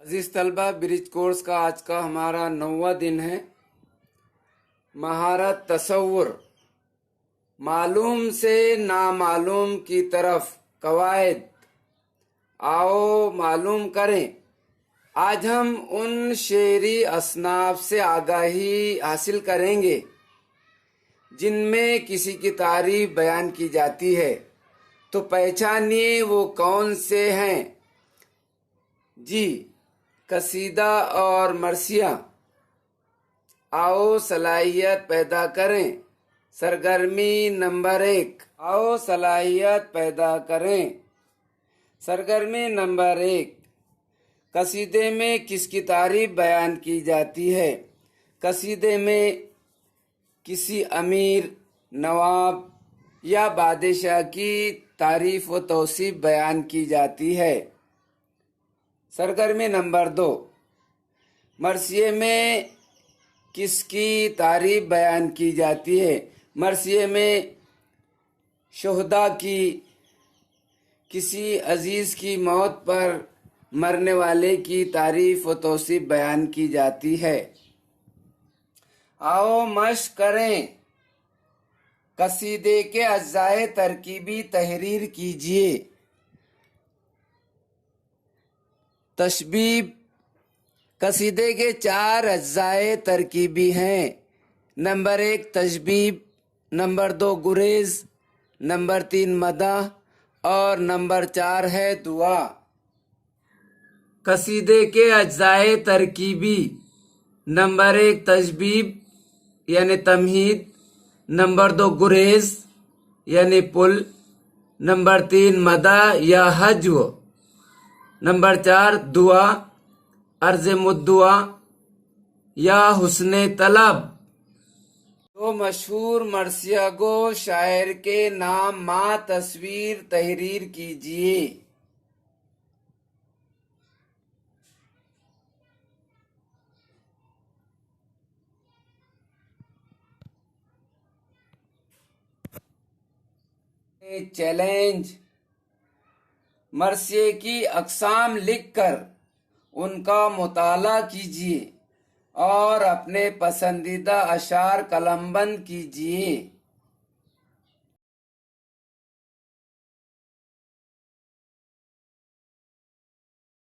عزیز طلبہ، برج کورس کا آج کا ہمارا 9واں دن ہے۔ مہارت تصور، معلوم سے نامعلوم کی طرف قواعد، آؤ معلوم کریں۔ آج ہم ان شعری اصناف سے آگاہی حاصل کریں گے جن میں کسی کی تعریف بیان کی جاتی ہے، تو پہچانیے وہ کون سے ہیں۔ جی، قصیدہ اور مرثیہ۔ آؤ صلاحیت پیدا کریں۔ سرگرمی نمبر 1۔ آؤ صلاحیت پیدا کریں۔ سرگرمی نمبر 1۔ قصیدے میں کس کی تعریف بیان کی جاتی ہے؟ قصیدے میں کسی امیر، نواب یا بادشاہ کی تعریف و توصیف بیان کی جاتی ہے۔ سرگرمی نمبر 2۔ مرثیے میں کس کی تعریف بیان کی جاتی ہے؟ مرثیے میں شہداء کی، کسی عزیز کی موت پر مرنے والے کی تعریف و توصیف بیان کی جاتی ہے۔ آؤ مشق کریں۔ قصیدے کے اجزائے ترکیبی تحریر کیجیے۔ تشبیب۔ قصیدے کے 4 اجزائے ترکیبی ہیں۔ نمبر 1 تشبیب، نمبر 2 گریز، نمبر 3 مدح اور نمبر 4 ہے دعا۔ قصیدے کے اجزائے ترکیبی: نمبر 1 تشبیب یعنی تمہید، نمبر 2 گریز یعنی پل، نمبر 3 مدح یا ہجو، نمبر 4 دعا، عرض مدعا یا حسن طلب۔ تو مشہور مرثیہ گو شاعر کے نام ما تصویر تحریر کیجیے۔ چیلنج: مرثیے کی اقسام لکھ کر ان کا مطالعہ کیجیے اور اپنے پسندیدہ اشعار قلم بند کیجیے۔